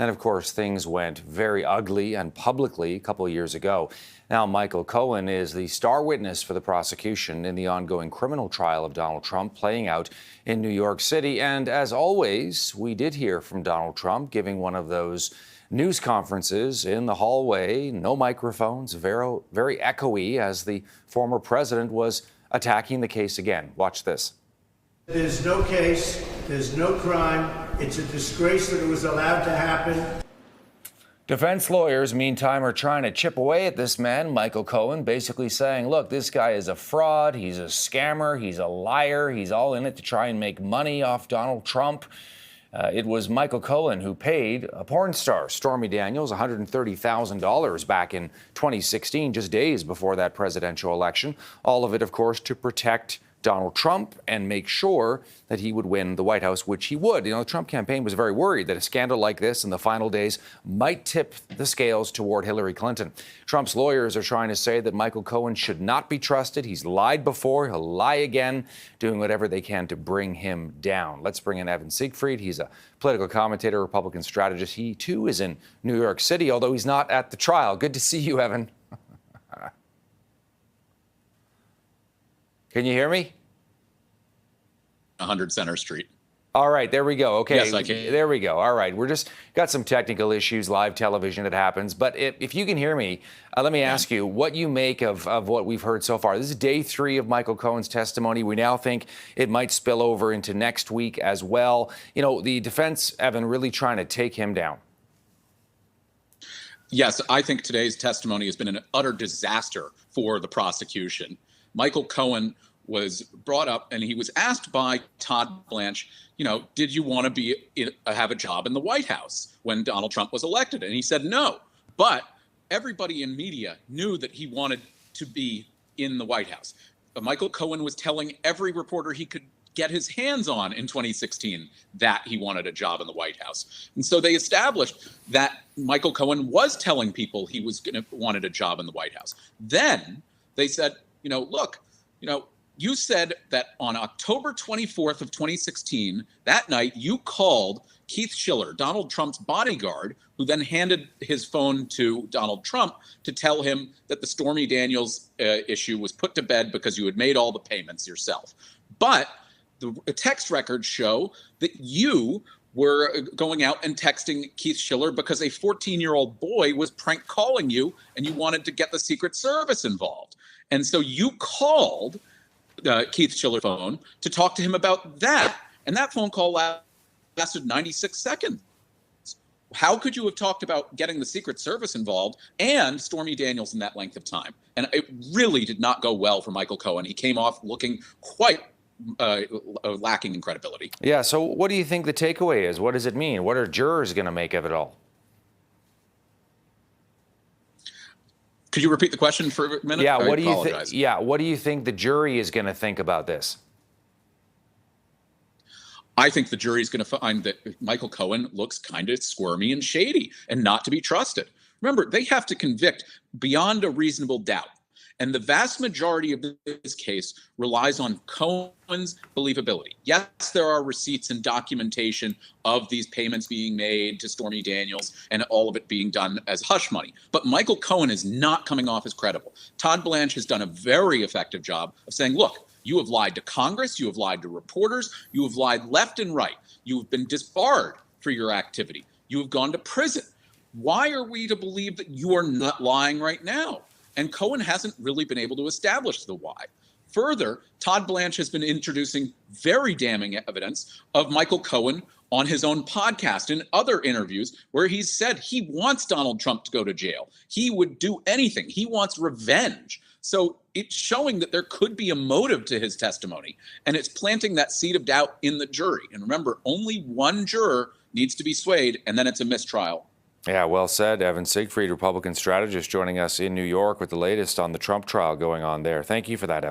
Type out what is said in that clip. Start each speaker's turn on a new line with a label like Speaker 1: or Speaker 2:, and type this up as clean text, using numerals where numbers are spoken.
Speaker 1: And of course, things went very ugly and publicly a couple of years ago. Now, Michael Cohen is the star witness for the prosecution in the ongoing criminal trial of Donald Trump playing out in New York City. And as always, we did hear from Donald Trump giving one of those news conferences in the hallway, no microphones, very echoey as the former president was attacking the case again. Watch this.
Speaker 2: There's no case, there's no crime. It's a disgrace that it was allowed to happen.
Speaker 1: Defense lawyers, meantime, are trying to chip away at this man, Michael Cohen, basically saying, look, this guy is a fraud, he's a scammer, he's a liar, he's all in it to try and make money off Donald Trump. It was Michael Cohen who paid a porn star, Stormy Daniels, $130,000 back in 2016, just days before that presidential election. All of it, of course, to protect Donald Trump and make sure that he would win the White House, which he would. You know, the Trump campaign was very worried that a scandal like this in the final days might tip the scales toward Hillary Clinton. Trump's lawyers are trying to say that Michael Cohen should not be trusted. He's lied before, he'll lie again, doing whatever they can to bring him down. Let's bring in Evan Siegfried. He's a political commentator, Republican strategist. He, too, is in New York City, although he's not at the trial. Good to see you, Evan. Can you hear me?
Speaker 3: 100 Center Street.
Speaker 1: All right, there we go. Okay,
Speaker 3: yes, I can.
Speaker 1: There we go. All right, we're just got some technical issues, live television that happens. But if you can hear me, let me ask you what you make of what we've heard so far. This is day 3 of Michael Cohen's testimony. We now think it might spill over into next week as well. You know, the defense, Evan, really trying to take him down.
Speaker 3: Yes, I think today's testimony has been an utter disaster for the prosecution. Michael Cohen was brought up and he was asked by Todd Blanche, you know, did you want to have a job in the White House when Donald Trump was elected? And he said no. But everybody in media knew that he wanted to be in the White House. Michael Cohen was telling every reporter he could get his hands on in 2016 that he wanted a job in the White House. And so they established that Michael Cohen was telling people he was wanted a job in the White House. Then they said, you know, look, you know, you said that on October 24th of 2016, that night you called Keith Schiller, Donald Trump's bodyguard, who then handed his phone to Donald Trump to tell him that the Stormy Daniels issue was put to bed because you had made all the payments yourself. But the text records show that you were going out and texting Keith Schiller because a 14-year-old boy was prank calling you and you wanted to get the Secret Service involved. And so you called Keith Schiller's phone to talk to him about that. And that phone call lasted 96 seconds. How could you have talked about getting the Secret Service involved and Stormy Daniels in that length of time? And it really did not go well for Michael Cohen. He came off looking quite lacking in credibility.
Speaker 1: Yeah, so what do you think the takeaway is? What does it mean? What are jurors going to make of it all?
Speaker 3: Could you repeat the question for a minute?
Speaker 1: Yeah, what do you think? Yeah, what do you think the jury is going to think about this?
Speaker 3: I think the jury is going to find that Michael Cohen looks kind of squirmy and shady and not to be trusted. Remember, they have to convict beyond a reasonable doubt. And the vast majority of this case relies on Cohen's believability. Yes, there are receipts and documentation of these payments being made to Stormy Daniels and all of it being done as hush money. But Michael Cohen is not coming off as credible. Todd Blanche has done a very effective job of saying, look, you have lied to Congress, you have lied to reporters, you have lied left and right. You have been disbarred for your activity. You have gone to prison. Why are we to believe that you are not lying right now? And Cohen hasn't really been able to establish the why. Further, Todd Blanche has been introducing very damning evidence of Michael Cohen on his own podcast and other interviews where he's said he wants Donald Trump to go to jail. He would do anything. He wants revenge. So it's showing that there could be a motive to his testimony, and it's planting that seed of doubt in the jury. And remember, only one juror needs to be swayed, and then it's a mistrial.
Speaker 1: Yeah, well said. Evan Siegfried, Republican strategist, joining us in New York with the latest on the Trump trial going on there. Thank you for that, Evan.